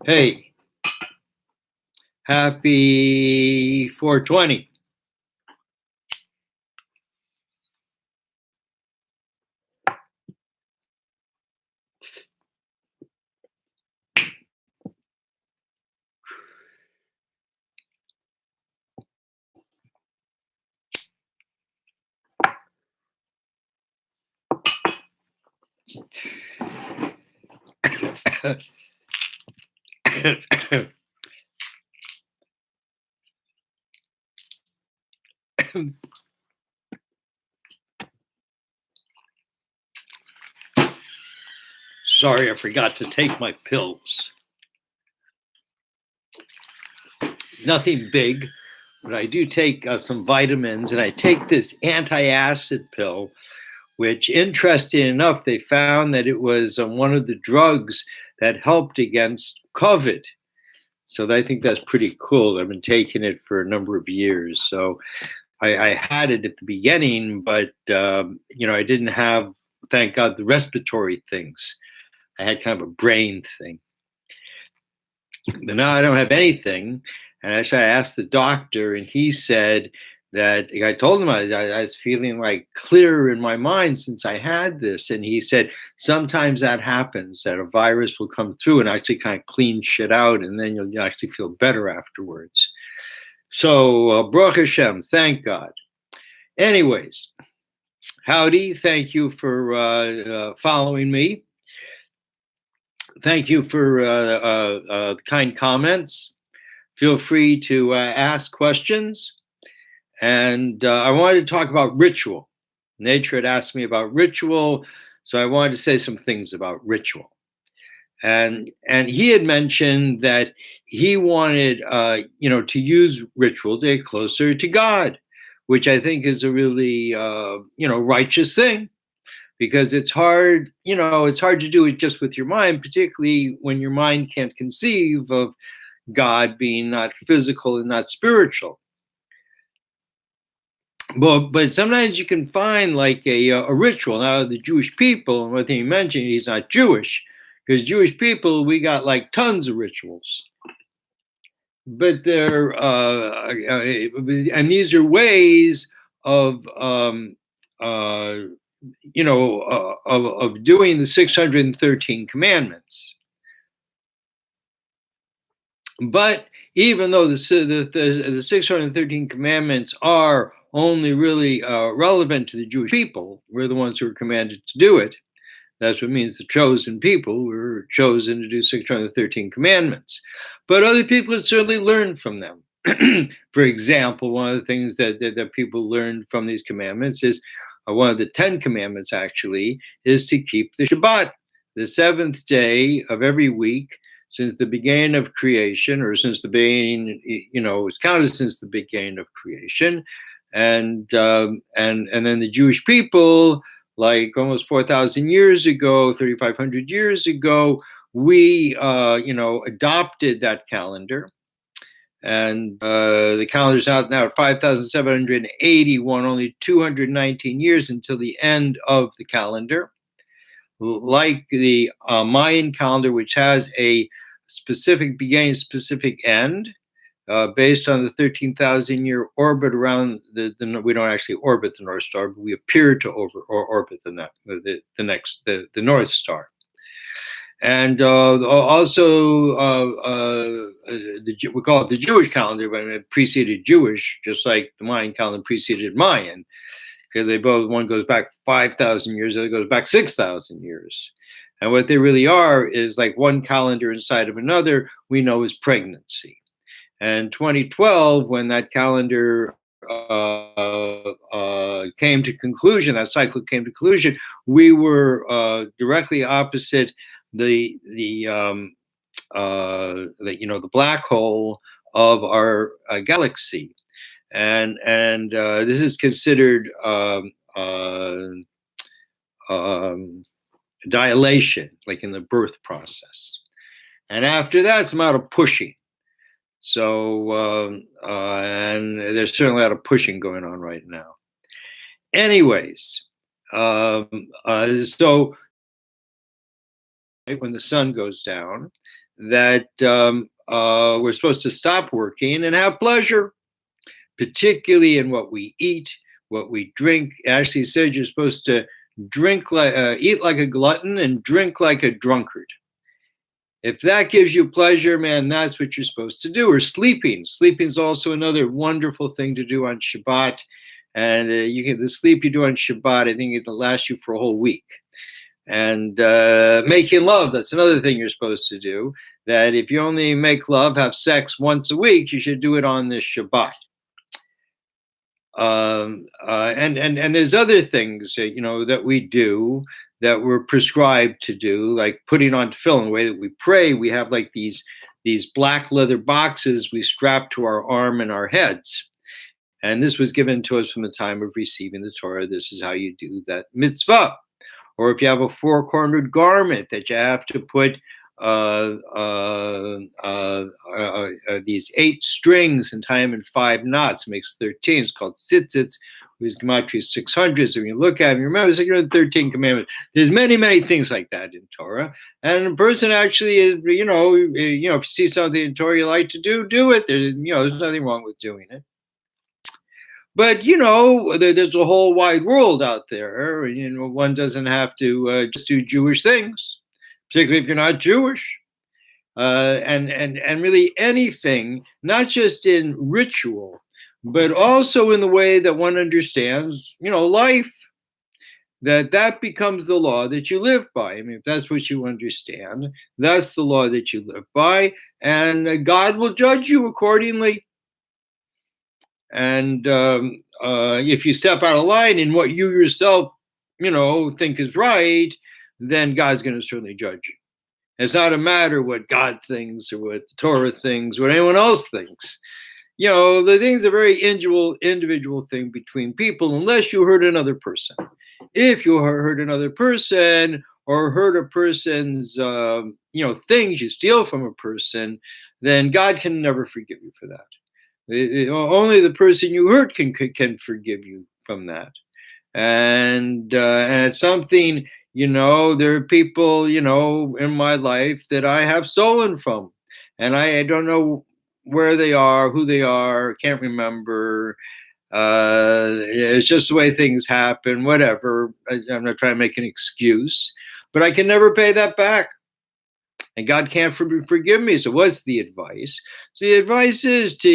Hey, happy 420. Sorry, I forgot to take my pills. Nothing big, but I do take some vitamins, and I take this anti-acid pill, which, interesting enough, they found that it was one of the drugs that helped against COVID. So I think that's pretty cool. I've been taking it for a number of years. So I had it at the beginning, but I didn't have, thank God, the respiratory things. I had kind of a brain thing. But now I don't have anything. And actually, I asked the doctor, and he said that I told him I was feeling like clearer in my mind since I had this. And he said sometimes that happens, that a virus will come through and actually kind of clean shit out, and then you'll actually feel better afterwards. So, Baruch Hashem, thank God. Anyways, howdy. Thank you for following me. Thank you for kind comments. Feel free to ask questions. And I wanted to talk about ritual. Nature had asked me about ritual, so I wanted to say some things about ritual. And he had mentioned that he wanted, to use ritual to get closer to God, which I think is a really, righteous thing, because it's hard to do it just with your mind, particularly when your mind can't conceive of God being not physical and not spiritual. But sometimes you can find like a ritual. Now, the Jewish people, and what he mentioned, he's not Jewish, because Jewish people, we got like tons of rituals. But they're, and these are ways of, of doing the 613 commandments. But even though the 613 commandments are only really relevant to the Jewish people, we're the ones who are commanded to do it. That's what it means, the chosen people were chosen to do 613 commandments. But other people had certainly learned from them. For example, one of the things that people learned from these commandments is, one of the 10 commandments actually, is to keep the Shabbat, the seventh day of every week, since the beginning of creation, or since the beginning, it's counted since the beginning of creation. And then the Jewish people, like almost 4,000 years ago, 3,500 years ago, we, adopted that calendar. And the calendar's out now at 5,781, only 219 years until the end of the calendar. Like the Mayan calendar, which has a specific beginning, specific end, based on the 13,000-year orbit around the we don't actually orbit the North Star, but we appear to orbit the North Star. And also, we call it the Jewish calendar, but it preceded Jewish, just like the Mayan calendar preceded Mayan. Because they both, one goes back 5,000 years, the other goes back 6,000 years. And what they really are is like one calendar inside of another, we know is pregnancy. And 2012, when that calendar came to conclusion, that cycle came to conclusion, we were directly opposite the black hole of our galaxy. And this is considered dilation, like in the birth process. And after that, it's a matter of pushing. So, and there's certainly a lot of pushing going on right now. Anyways, so when the sun goes down, that we're supposed to stop working and have pleasure, particularly in what we eat, what we drink. It actually says you're supposed to eat like a glutton and drink like a drunkard. If that gives you pleasure, man, that's what you're supposed to do. Or sleeping. Sleeping is also another wonderful thing to do on Shabbat. And the sleep you do on Shabbat, I think it'll last you for a whole week. And making love, that's another thing you're supposed to do. That if you only make love, have sex once a week, you should do it on this Shabbat. And there's other things that we do that we're prescribed to do, like putting on tefillin. The way that we pray, we have like these black leather boxes we strap to our arm and our heads. And this was given to us from the time of receiving the Torah. This is how you do that mitzvah. Or if you have a four-cornered garment that you have to put these 8 strings and tie them in 5 knots, makes 13. It's called tzitzits, whose gematria is 600. So when you look at them, you remember it's like the 13 commandments. There's many, many things like that in Torah. And a person actually is, if you see something in Torah you like to do it. There's nothing wrong with doing it. But, there's a whole wide world out there. One doesn't have to just do Jewish things, particularly if you're not Jewish. And really anything, not just in ritual, but also in the way that one understands, life, that becomes the law that you live by. I mean, if that's what you understand, that's the law that you live by, and God will judge you accordingly. And if you step out of line in what you yourself, think is right, then God's going to certainly judge you. It's not a matter what God thinks or what the Torah thinks, what anyone else thinks. The thing's a very individual thing between people, unless you hurt another person. If you hurt another person or hurt a person's, things, you steal from a person, then God can never forgive you for that. Only the person you hurt can forgive you from that. And it's something, there are people, in my life that I have stolen from. And I don't know where they are, who they are, can't remember. It's just the way things happen, whatever. I'm not trying to make an excuse. But I can never pay that back. And God can't forgive me. So what's the advice? So the advice is to,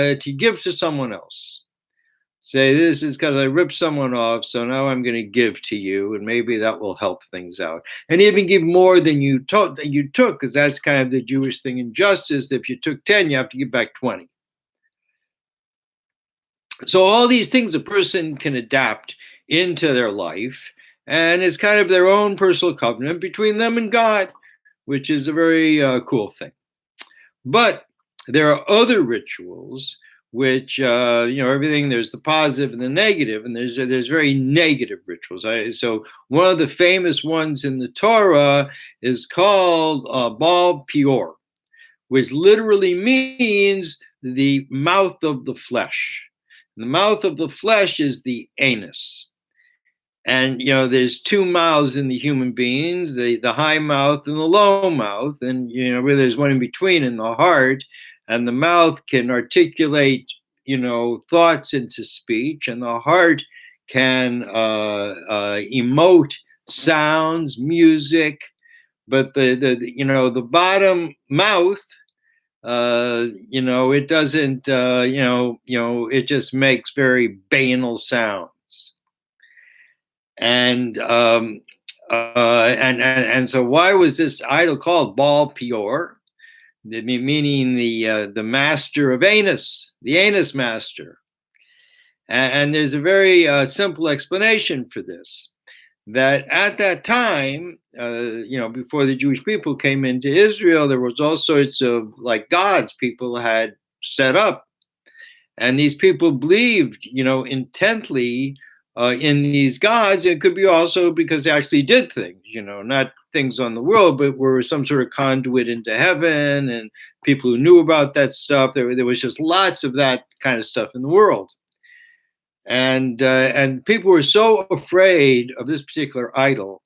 to give to someone else. Say, this is because I ripped someone off, so now I'm going to give to you, and maybe that will help things out. And even give more than you took, because that's kind of the Jewish thing in justice. If you took 10, you have to give back 20. So all these things a person can adapt into their life, and it's kind of their own personal covenant between them and God, which is a very cool thing. But there are other rituals which, everything, there's the positive and the negative, and there's very negative rituals. So one of the famous ones in the Torah is called Baal Peor, which literally means the mouth of the flesh. The mouth of the flesh is the anus. And, there's 2 mouths in the human beings, the high mouth and the low mouth. And, where there's one in between in the heart. And the mouth can articulate, thoughts into speech. And the heart can emote sounds, music. But the bottom mouth, it doesn't, it just makes very banal sounds. And so why was this idol called Baal Peor? Meaning the master of anus, the anus master. And there's a very simple explanation for this. That at that time, before the Jewish people came into Israel, there was all sorts of gods people had set up. And these people believed, intently in these gods. It could be also because they actually did things, not things on the world, but were some sort of conduit into heaven, and people who knew about that stuff. There was just lots of that kind of stuff in the world. And people were so afraid of this particular idol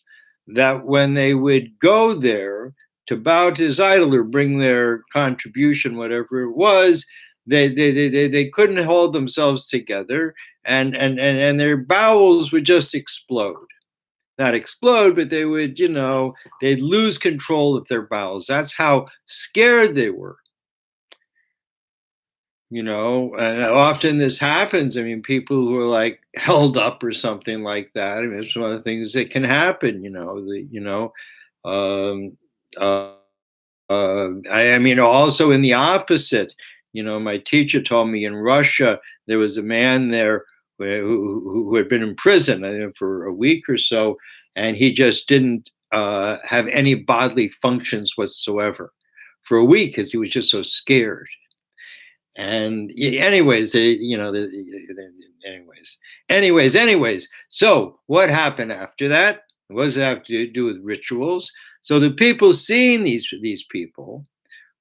that when they would go there, to bow to his idol or bring their contribution, whatever it was, they couldn't hold themselves together, and their bowels would just explode. Not explode, but they would, they'd lose control of their bowels. That's how scared they were. And often this happens. I mean, people who are like held up or something like that. I mean, it's one of the things that can happen. Um, uh, I mean, also in the opposite. My teacher told me in Russia there was a man there who had been in prison, I think, for a week or so, and he just didn't have any bodily functions whatsoever for a week because he was just so scared. And anyways, anyways. So what happened after that? What does it have to do with rituals? So the people seeing these people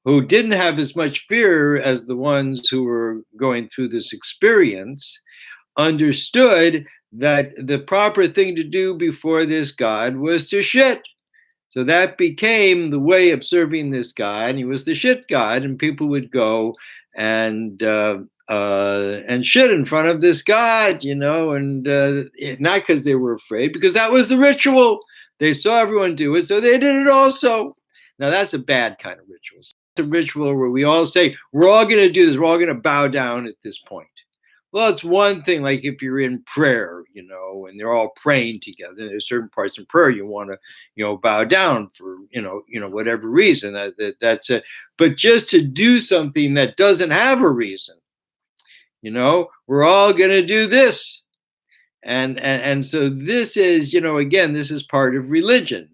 who didn't have as much fear as the ones who were going through this experience understood that the proper thing to do before this god was to shit. So that became the way of serving this god, and he was the shit god, and people would go and shit in front of this god, and not because they were afraid, because that was the ritual. They saw everyone do it, so they did it also. Now that's a bad kind of ritual. It's a ritual where we all say we're all going to do this. We're all going to bow down at this point. Well, it's one thing, like if you're in prayer, and they're all praying together. There's certain parts in prayer you want to, bow down for, whatever reason. That's it. But just to do something that doesn't have a reason, we're all going to do this, and so this is, again, this is part of religion,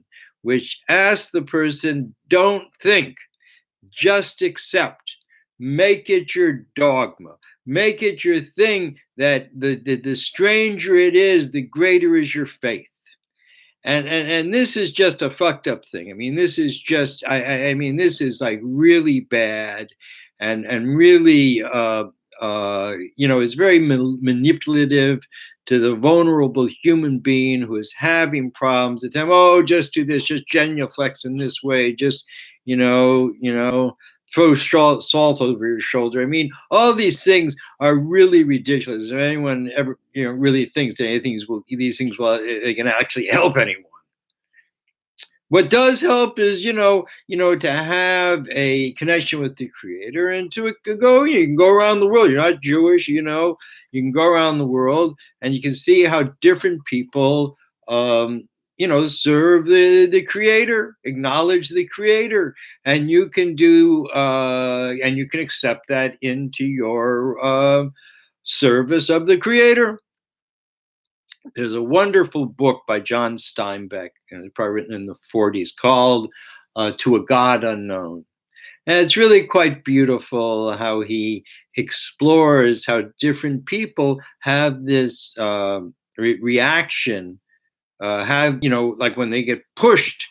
which asks the person, don't think, just accept, make it your dogma. Make it your thing that the stranger it is, the greater is your faith. And this is just a fucked up thing. I mean, this is just, I mean, this is like really bad and really, is very manipulative to the vulnerable human being who is having problems. It's oh, just do this, just genuflex in this way, just, throw salt over your shoulder. I mean, all these things are really ridiculous. If anyone ever, really thinks that these things will they can actually help anyone. What does help is, to have a connection with the Creator and to go. You can go around the world. You're not Jewish, you can go around the world and you can see how different people serve the Creator, acknowledge the Creator, and you can and you can accept that into your service of the Creator. There's a wonderful book by John Steinbeck, and it's probably written in the 40s, called To a God Unknown. And it's really quite beautiful how he explores how different people have this reaction, like when they get pushed,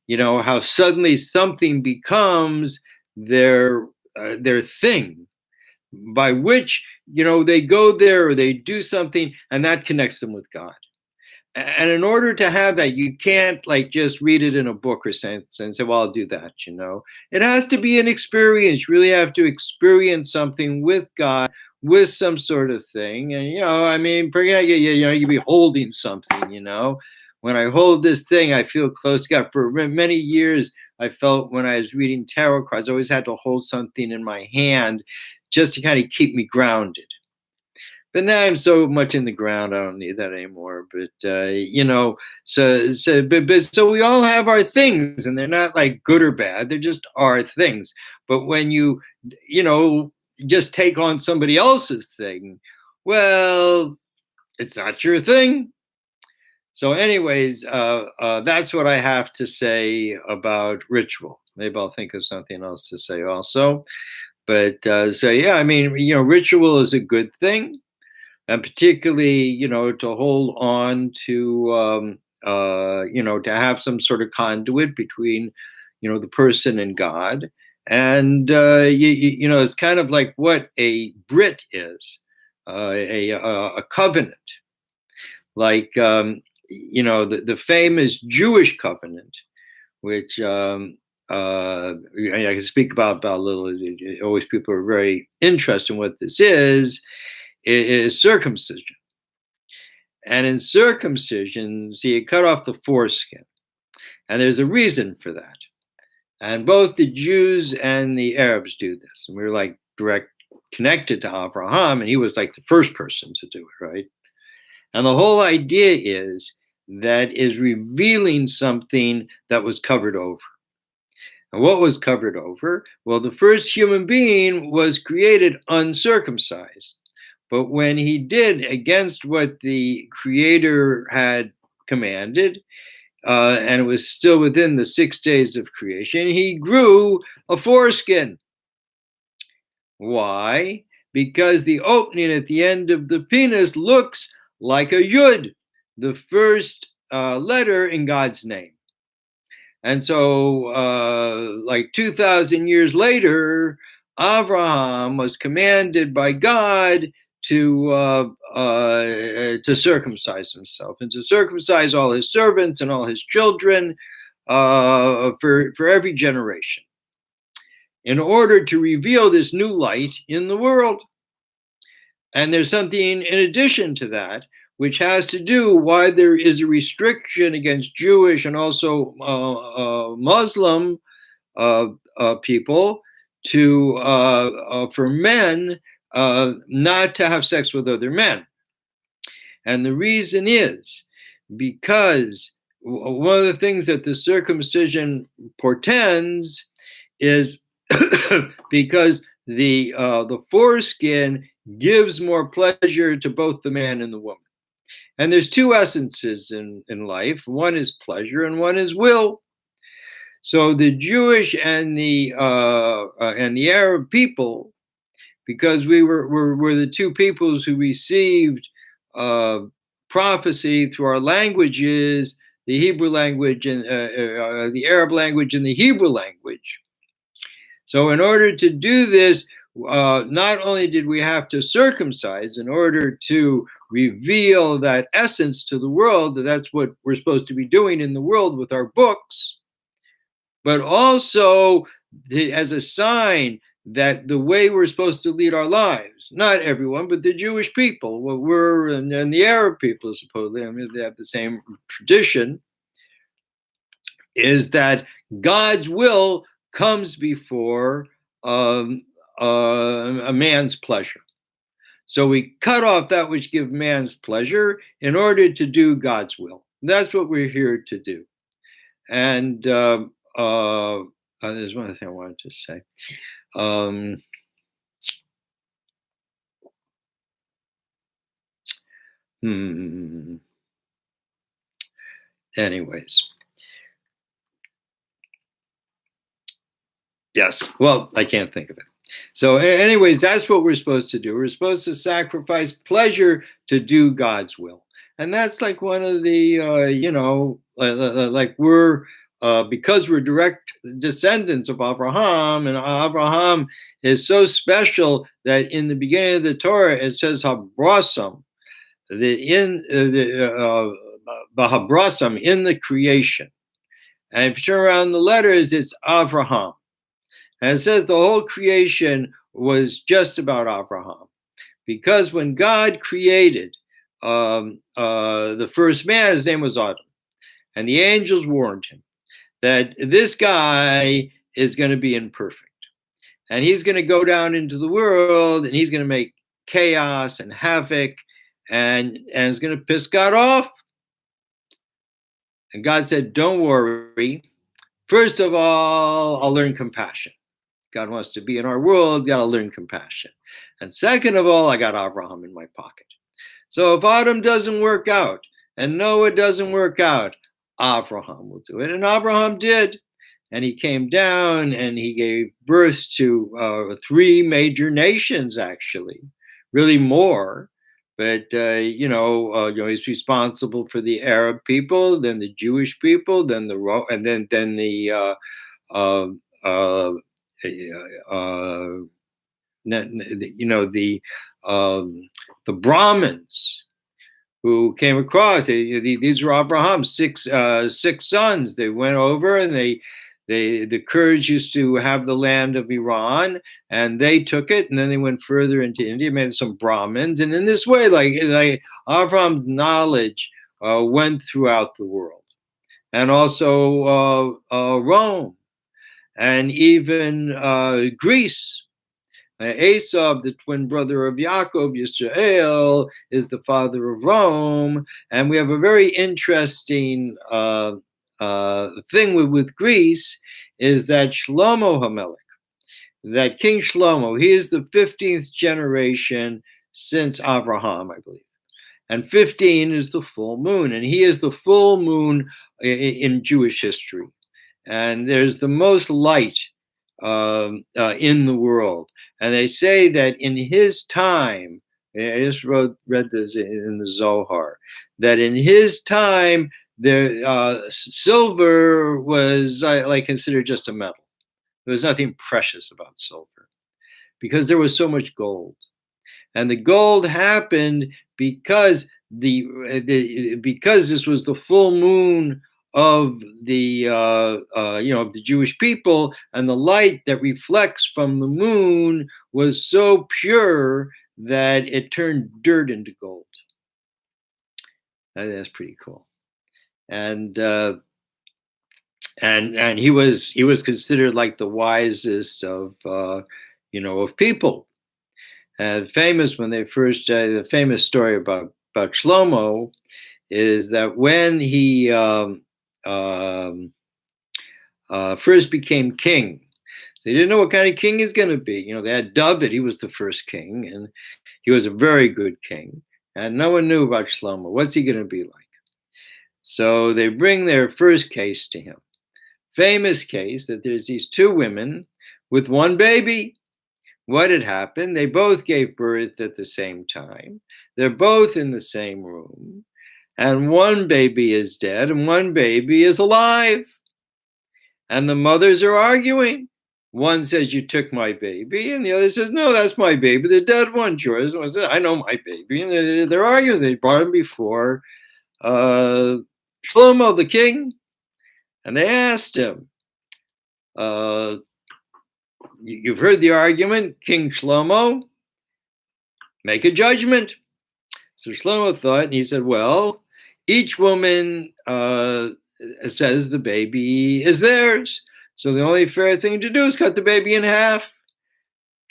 how suddenly something becomes their thing, by which, they go there or they do something and that connects them with God. And in order to have that, you can't like just read it in a book or say, well, I'll do that. It has to be an experience. You really have to experience something with God, with some sort of thing. And, I mean, you'd be holding something, When I hold this thing, I feel close to God. For many years, I felt when I was reading tarot cards, I always had to hold something in my hand just to kind of keep me grounded. But now I'm so much in the ground, I don't need that anymore. But so we all have our things, and they're not like good or bad; they're just our things. But when you just take on somebody else's thing, well, it's not your thing. So, anyways, that's what I have to say about ritual. Maybe I'll think of something else to say also. But so yeah, I mean, ritual is a good thing. And particularly, to hold on to, to have some sort of conduit between, the person and God. And, it's kind of like what a Brit is, a covenant. Like, the famous Jewish covenant, which I can speak about a little. Always people are very interested in what this is circumcision. And in circumcision, see, you cut off the foreskin, and there's a reason for that. And both the Jews and the Arabs do this. And we're like direct connected to Abraham, and he was like the first person to do it, right? And the whole idea is that is revealing something that was covered over. And what was covered over? Well, the first human being was created uncircumcised. But when he did against what the Creator had commanded, and it was still within the 6 days of creation, he grew a foreskin. Why? Because the opening at the end of the penis looks like a yud, the first letter in God's name. And so, like 2,000 years later, Abraham was commanded by God to circumcise himself and to circumcise all his servants and all his children for every generation, in order to reveal this new light in the world. And there's something in addition to that, which has to do why there is a restriction against Jewish and also Muslim people for men not to have sex with other men. And the reason is because one of the things that the circumcision portends is because the foreskin gives more pleasure to both the man and the woman. And there's two essences in life. One is pleasure and one is will. So the Jewish and the Arab people, because we were the two peoples who received prophecy through our languages, the Hebrew language and the Arab language and the Hebrew language. So in order to do this, not only did we have to circumcise in order to reveal that essence to the world, that's what we're supposed to be doing in the world with our books, but also as a sign that the way we're supposed to lead our lives, not everyone, but the Jewish people, and the Arab people, supposedly, I mean, they have the same tradition, is that God's will comes before a man's pleasure. So we cut off that which gives man's pleasure in order to do God's will. That's what we're here to do. And there's one other thing I wanted to say. Anyways. Yes. Well, I can't think of it. So anyways, that's what we're supposed to do. We're supposed to sacrifice pleasure to do God's will. And that's like one of the, like we're, because we're direct descendants of Abraham, and Abraham is so special that in the beginning of the Torah, it says Habrasam, the Habrasam, in the creation. And if you turn around the letters, it's Abraham. And it says the whole creation was just about Abraham. Because when God created the first man, his name was Adam. And the angels warned him that this guy is going to be imperfect. And he's going to go down into the world and he's going to make chaos and havoc and it's going to piss God off. And God said, don't worry. First of all, I'll learn compassion. God wants to be in our world, got to learn compassion. And second of all, I got Abraham in my pocket. So if Adam doesn't work out and Noah doesn't work out, Abraham will do it. And Abraham did. And he came down and he gave birth to 3 major nations, actually, really more. But, he's responsible for the Arab people, then the Jewish people, then the Brahmins who came across. These were Abraham's six sons. They went over and The Kurds used to have the land of Iran, and they took it, and then they went further into India, made some Brahmins, and in this way, like Avram's knowledge went throughout the world, and also Rome, and even Greece. Esau, the twin brother of Yaakov, Yisrael, is the father of Rome. And we have a very interesting thing with Greece, is that Shlomo HaMelech, that King Shlomo, he is the 15th generation since Abraham, I believe. And 15 is the full moon, and he is the full moon in Jewish history. And there's the most light in the world. And they say that in his time, I just read this in the Zohar, that in his time, silver was like considered just a metal. There was nothing precious about silver because there was so much gold. And the gold happened because because this was the full moon of the of the Jewish people, and the light that reflects from the moon was so pure that it turned dirt into gold. That's pretty cool. And he was considered like the wisest of of people. Famous when they first the famous story about Shlomo is that when he first became king, they didn't know what kind of king he's going to be. They had Dovid; he was the first king, and he was a very good king. And no one knew about Shlomo. What's he going to be like? So they bring their first case to him. Famous case that there's these two women with one baby. What had happened? They both gave birth at the same time. They're both in the same room. And one baby is dead and one baby is alive. And the mothers are arguing. One says, "You took my baby." And the other says, "No, that's my baby. The dead one's yours." One says, "I know my baby." And they're arguing. They brought him before Shlomo the king. And they asked him, "You've heard the argument, King Shlomo. Make a judgment." So Shlomo thought, and he said, "Well, each woman says the baby is theirs. So the only fair thing to do is cut the baby in half."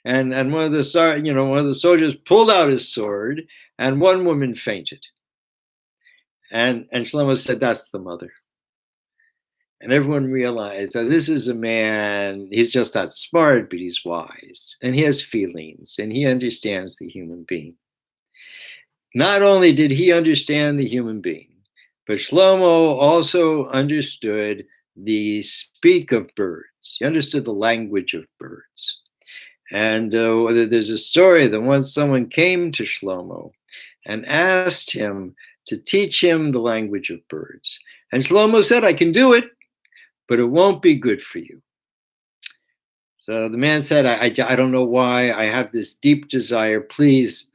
And one of the soldiers pulled out his sword, and one woman fainted. And Shlomo said, "That's the mother." And everyone realized that this is a man, he's just not smart, but he's wise. And he has feelings, and he understands the human being. Not only did he understand the human being, but Shlomo also understood the speak of birds. He understood the language of birds. And there's a story that once someone came to Shlomo and asked him to teach him the language of birds. And Shlomo said, "I can do it, but it won't be good for you." So the man said, I don't know why. I have this deep desire. Please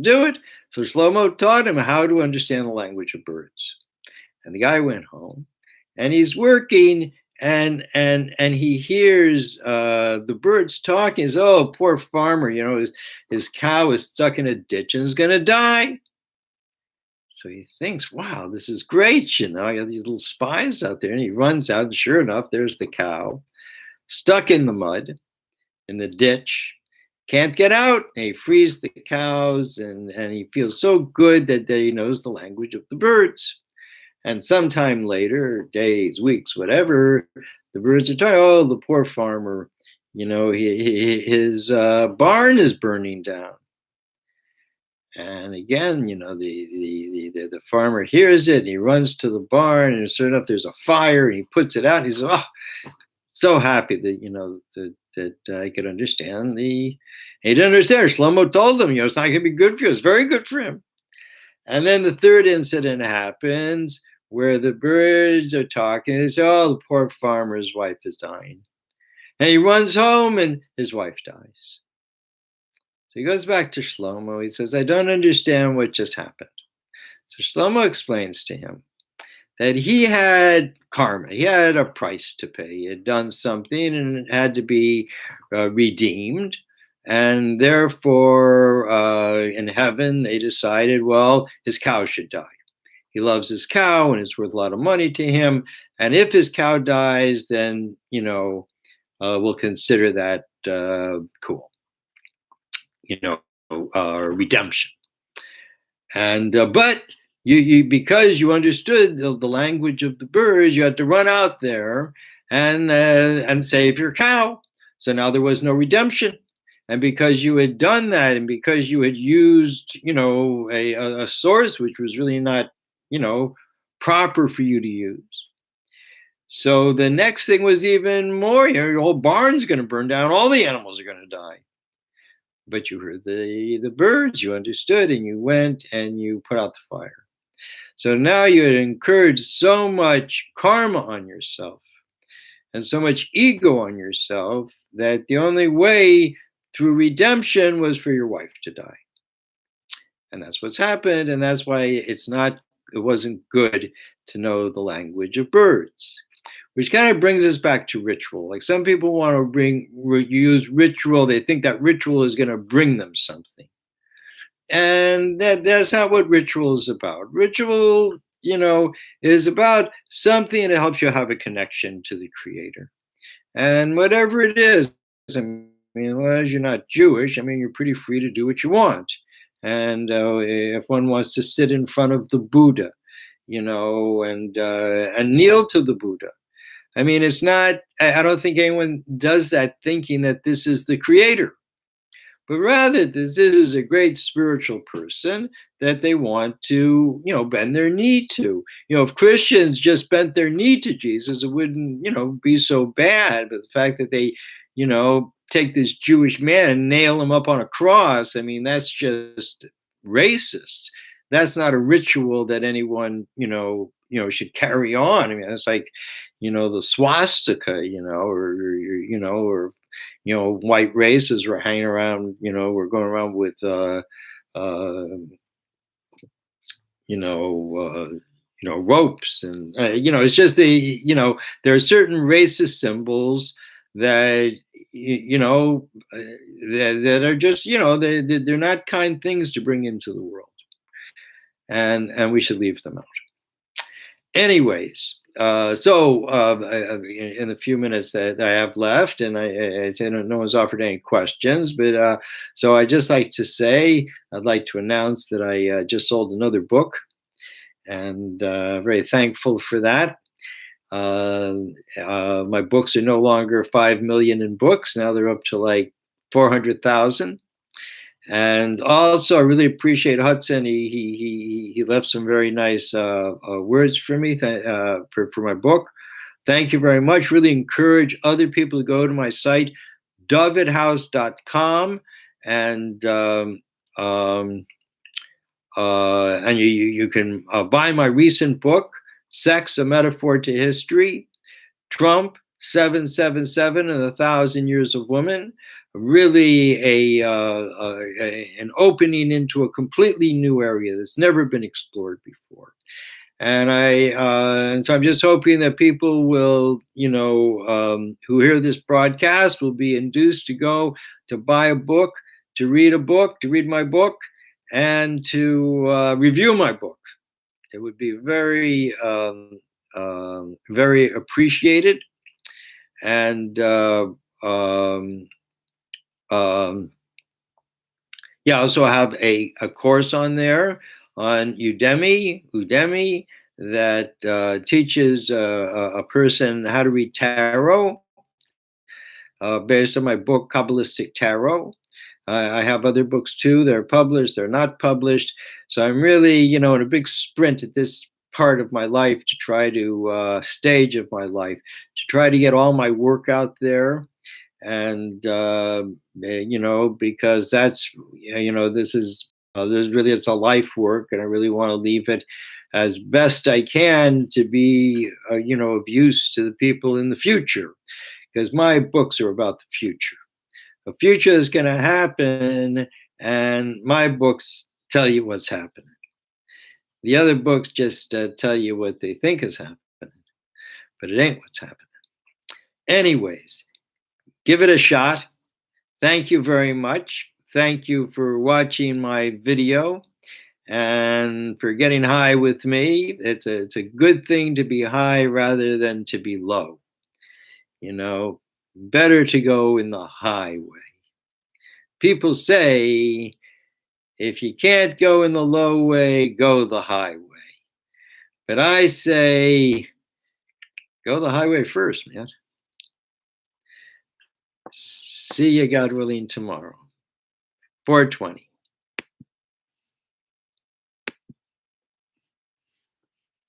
do it. So Shlomo taught him how to understand the language of birds. And the guy went home, and he's working, and he hears the birds talking. He says, "Oh, poor farmer, his cow is stuck in a ditch and is going to die." So he thinks, "Wow, this is great. I got these little spies out there." And he runs out, and sure enough, there's the cow stuck in the mud, in the ditch, can't get out. And he frees the cows, and he feels so good that he knows the language of the birds. And sometime later, days, weeks, whatever, the birds are talking, "Oh, the poor farmer, his barn is burning down." And again, the farmer hears it, and he runs to the barn, and sure enough, there's a fire, and he puts it out, and he says, "Oh, so happy that that I could understand he didn't understand." Shlomo told him, it's not going to be good for you. It's very good for him. And then the third incident happens where the birds are talking. They say, "Oh, the poor farmer's wife is dying." And he runs home, and his wife dies. So he goes back to Shlomo. He says, "I don't understand what just happened." So Shlomo explains to him that he had karma. He had a price to pay. He had done something and it had to be redeemed. And therefore, in heaven, they decided, well, his cow should die. He loves his cow and it's worth a lot of money to him. And if his cow dies, then, we'll consider that cool, redemption. And but you because you understood the language of the birds, you had to run out there and save your cow. So now there was no redemption. And because you had done that, and because you had used, a source which was really not, proper for you to use. So the next thing was even more. Your whole barn's going to burn down. All the animals are going to die. But you heard the birds, you understood, and you went and you put out the fire. So now you had incurred so much karma on yourself and so much ego on yourself that the only way through redemption was for your wife to die. And that's what's happened. And that's why it wasn't good to know the language of birds. Which kind of brings us back to ritual. Like some people want to use ritual. They think that ritual is going to bring them something. And that's not what ritual is about. Ritual, is about something that helps you have a connection to the Creator. And whatever it is, I mean, as long as you're not Jewish, I mean, you're pretty free to do what you want. And if one wants to sit in front of the Buddha, and kneel to the Buddha, I mean, it's not, I don't think anyone does that thinking that this is the Creator, but rather this is a great spiritual person that they want to, bend their knee to. If Christians just bent their knee to Jesus, it wouldn't, be so bad. But the fact that they, take this Jewish man and nail him up on a cross, I mean, that's just racist. That's not a ritual that anyone, should carry on. I mean, it's like, the swastika, or white races were hanging around, we're going around with, ropes and, it's just there are certain racist symbols that, that are just, they're not kind things to bring into the world. And we should leave them out. Anyways, so in the few minutes that I have left, and I say no one's offered any questions, but so I just like to say, I'd like to announce that I just sold another book, and very thankful for that. My books are no longer 5 million in books. Now they're up to like 400,000. And also, I really appreciate Hudson. He left some very nice words for me for my book. Thank you very much. Really encourage other people to go to my site, dovidhouse.com, and you can buy my recent book, Sex: A Metaphor to History, Trump, 777 and 1,000 Years of Woman. Really an opening into a completely new area that's never been explored before. And so I'm just hoping that people will, who hear this broadcast will be induced to go to buy a book, to read my book, and to review my book. It would be very, very appreciated. And I also have a course on there on Udemy that teaches a person how to read tarot based on my book, Kabbalistic Tarot. I have other books too. They're published, they're not published. So I'm really, in a big sprint at this part of my life to try to stage of my life, to try to get all my work out there. And because that's this is really, it's a life work, and I really want to leave it as best I can to be of use to the people in the future, because my books are about the future. The future is going to happen, and my books tell you what's happening. The other books just tell you what they think is happening, but it ain't what's happening. Anyways, give it a shot. Thank you very much. Thank you for watching my video and for getting high with me. It's a good thing to be high rather than to be low. You know, better to go in the high way. People say if you can't go in the low way, go the high way. But I say go the highway first, man. See you, God willing, tomorrow. 420.